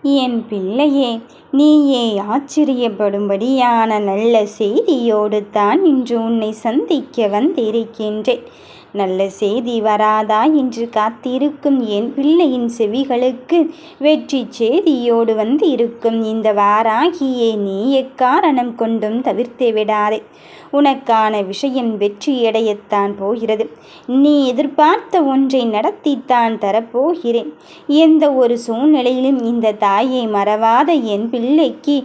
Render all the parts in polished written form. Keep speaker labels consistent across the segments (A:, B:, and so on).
A: என் பிள்ளையே, நீயே ஆச்சரியப்படும்படியான நல்ல செய்தியோடு தான் இன்று உன்னை சந்திக்க வந்திருக்கின்றேன். நல்ல செய்தி வராதா என்று காத்திருக்கும் என் பிள்ளையின் செவிகளுக்கு வெற்றி செய்தியோடு வந்து இருக்கும் இந்த வாராகியை நீ எக்காரணம் கொண்டும் தவிர்த்து விடாதே. உனக்கான விஷயம் வெற்றியடையத்தான் போகிறது. நீ எதிர்பார்த்த ஒன்றை நடத்தித்தான் தரப்போகிறேன். எந்த ஒரு சூழ்நிலையிலும் இந்த தாயை மறவாத என் பிள்ளைக்கு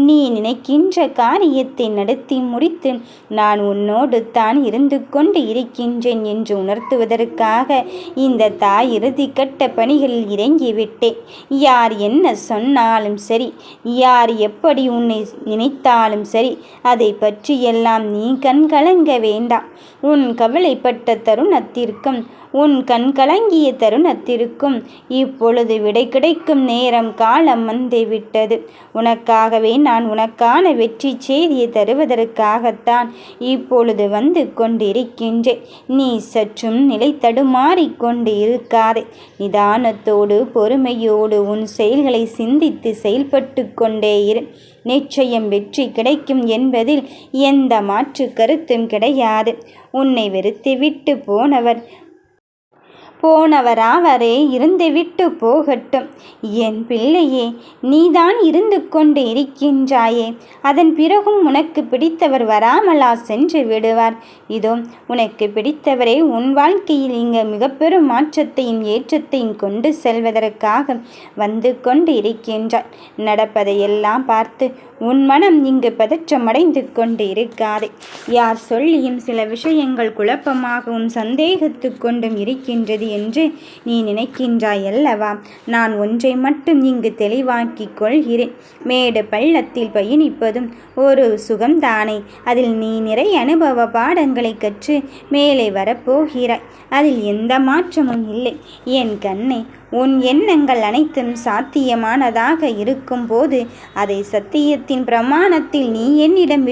A: நீ நினைக்கின்ற காரியத்தை நடத்தி முடித்து நான் உன்னோடு தான் இருந்து கொண்டு இருக்கின்றேன் என்று உணர்த்துவதற்காக இந்த தாய் இறுதிக்கட்ட பணிகளில் இறங்கிவிட்டேன். யார் என்ன சொன்னாலும் சரி, யார் எப்படி உன்னை நினைத்தாலும் சரி, அதை பற்றியெல்லாம் நீ கண் கலங்க வேண்டாம். உன் கவலைப்பட்ட தருணத்திற்கும் உன் கண் கலங்கிய தருணத்திற்கும் இப்பொழுது விடை கிடைக்கும் நேரம் காலம் வந்துவிட்டது. உனக்காகவே நான் உனக்கான வெற்றி செய்தியை தருவதற்காகத்தான் இப்பொழுது வந்து கொண்டிருக்கின்றேன். நீ சற்றும் நிலை தடுமாறிக்கொண்டு இருக்காதே. நிதானத்தோடு பொறுமையோடு உன் செயல்களை சிந்தித்து செயல்பட்டு கொண்டே இரு. நிச்சயம் வெற்றி கிடைக்கும் என்பதில் எந்த மாற்று கருத்தும் கிடையாது. உன்னை வெறுத்துவிட்டு போனவராவரே இருந்துவிட்டு போகட்டும். என் பிள்ளையே, நீதான் இருந்து கொண்டு இருக்கின்றாயே, அதன் பிறகும் உனக்கு பிடித்தவர் வராமலா சென்று விடுவார்? இதோ உனக்கு பிடித்தவரே உன் வாழ்க்கையில் இங்கு மிக பெரும் மாற்றத்தையும் ஏற்றத்தையும் கொண்டு செல்வதற்காக வந்து கொண்டு இருக்கின்றார். நடப்பதையெல்லாம் பார்த்து உன் மனம் இங்கு பதற்றமடைந்து கொண்டு இருக்காதே. யார் சொல்லியும் சில விஷயங்கள் குழப்பமாகவும் சந்தேகத்து கொண்டும் இருக்கின்றது என்று நீ நினைக்கின்றாய் அல்லவா? நான் ஒன்றை மட்டும் இங்கு தெளிவாக்கிக் கொள்கிறேன். மேடு பள்ளத்தில் பயணிப்பதும் ஒரு சுகம்தானே. அதில் நீ நிறைய அனுபவ பாடங்களை கற்று மேலே வரப்போகிறாய். அதில் எந்த மாற்றமும் இல்லை. என் கண்ணே, உன் எண்ணங்கள் அனைத்தும் சாத்தியமானதாக இருக்கும் போது அதை சத்தியத்தின் பிரமாணத்தில் நீ என்னிடம்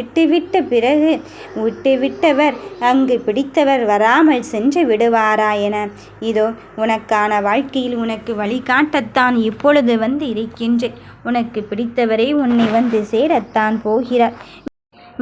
A: விட்டுவிட்டவர் அங்கு பிடித்தவர் வராமல் சென்று விடுவாரா என இதோ உனக்கான வாழ்க்கையில் உனக்கு வழிகாட்டத்தான் இப்பொழுது வந்து இருக்கின்றேன். உனக்கு பிடித்தவரே உன்னை வந்து சேரத்தான் போகிறார்.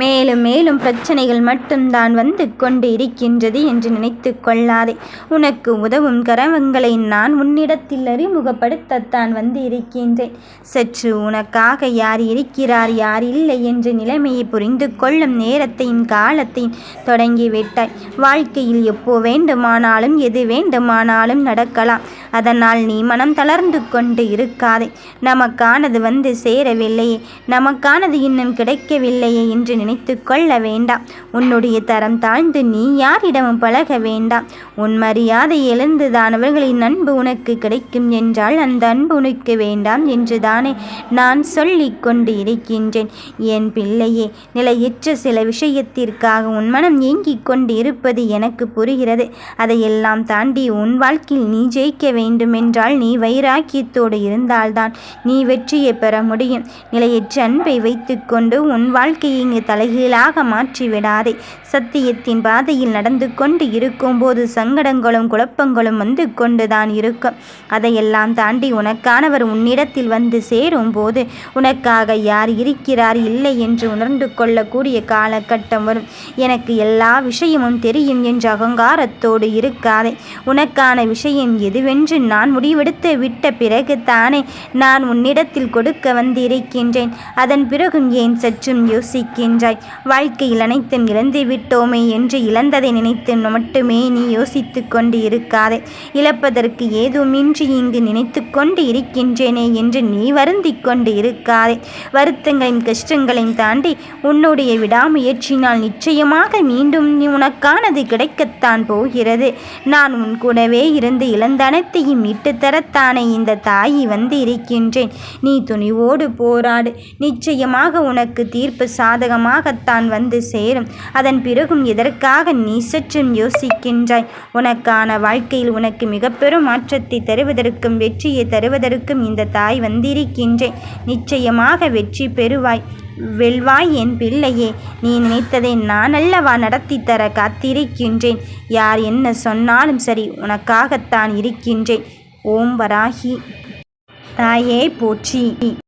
A: மேலும் மேலும் பிரச்சனைகள் மட்டும்தான் வந்து கொண்டு இருக்கின்றது என்று நினைத்து கொள்ளாதே. உனக்கு உதவும் கரவங்களை நான் உன்னிடத்தில் அறிமுகப்படுத்தத்தான் வந்து இருக்கின்றேன். சற்று உனக்காக யார் இருக்கிறார் யார் இல்லை என்ற நிலைமையை புரிந்து கொள்ளும் நேரத்தையும் காலத்தையும் தொடங்கிவிட்டாய். வாழ்க்கையில் எப்போ வேண்டுமானாலும் எது வேண்டுமானாலும் நடக்கலாம். அதனால் நீ மனம் தளர்ந்து கொண்டு இருக்காதே. நமக்கானது வந்து சேரவில்லையே, நமக்கானது இன்னும் கிடைக்கவில்லையே என்று நினைத்து கொள்ள வேண்டாம். உன்னுடைய தரம் தாழ்ந்து நீ யாரிடமும் பழக வேண்டாம். உன் மரியாதை எழுந்துதான் அவர்களின் அன்பு உனக்கு கிடைக்கும் என்றால் அந்த அன்பு உனக்கு வேண்டாம் என்றுதானே நான் சொல்லிக் கொண்டு இருக்கின்றேன். என் பிள்ளையே, நிலையற்ற சில விஷயத்திற்காக உன் மனம் ஏங்கிக் கொண்டு இருப்பது எனக்கு புரிகிறது. அதையெல்லாம் தாண்டி உன் வாழ்க்கையில் நீ ஜெயிக்க வேண்டுமென்றால் நீ வைராக்கியத்தோடு இருந்தால்தான் நீ வெற்றியை பெற முடியும். நிலையற்ற அன்பை வைத்துக்கொண்டு உன் வாழ்க்கையை இங்கு தலைகீழாக மாற்றிவிடாதே. சத்தியத்தின் பாதையில் நடந்து கொண்டு இருக்கும்போது சங்கடங்களும் குழப்பங்களும் வந்து கொண்டுதான் இருக்கும். அதையெல்லாம் தாண்டி உனக்கானவர் உன்னிடத்தில் வந்து சேரும் போது உனக்காக யார் இருக்கிறார் இல்லை என்று உணர்ந்து கொள்ளக்கூடிய காலகட்டம் வரும். எனக்கு எல்லா விஷயமும் தெரியும் என்ற அகங்காரத்தோடு இருக்காதே. உனக்கான விஷயம் எதுவென்று நான் முடிவெடுத்து விட்ட பிறகு தானே நான் உன்னிடத்தில் கொடுக்க வந்திருக்கின்றேன். அதன் பிறகும் ஏன் சற்றும் யோசிக்கின்றாய்? வாழ்க்கையில் அனைத்தும் இழந்து விட்டோமே என்று இழந்ததை நினைத்து மட்டுமே நீ யோசித்து கொண்டு இருக்காதே. இழப்பதற்கு ஏதுமின்றி இங்கு நினைத்து கொண்டு இருக்கின்றேனே என்று நீ வருந்தி கொண்டு இருக்காதே. வருத்தங்களையும் கஷ்டங்களையும் தாண்டி உன்னுடைய விடாமுயற்சினால் நிச்சயமாக மீண்டும் உனக்கானது கிடைக்கத்தான் போகிறது. நான் உன் கூடவே இருந்து இழந்த அனைத்தையும் மீட்டு தரத்தானே இந்த தாயி வந்து இருக்கின்றேன். நீ துணிவோடு போராடு. நிச்சயமாக உனக்கு தீர்ப்பு சாதகமாகத்தான் வந்து சேரும். அதன் பிறகும் எதற்காக நீ சற்றும் யோசிக்கின்றாய்? உனக்கான வாழ்க்கையில் உனக்கு மிக பெரும் மாற்றத்தை தருவதற்கும் வெற்றியை தருவதற்கும் இந்த தாய் வந்திருக்கின்றேன். நிச்சயமாக வெற்றி பெறுவாய், வெல்வாய் என் பிள்ளையே. நீ நினைத்ததை நான் அல்லவா நடத்தி தர காத்திருக்கின்றேன். யார் என்ன சொன்னாலும் சரி, உனக்காகத்தான் இருக்கின்றேன். ஓம் வராகி. தாயே போற்றி.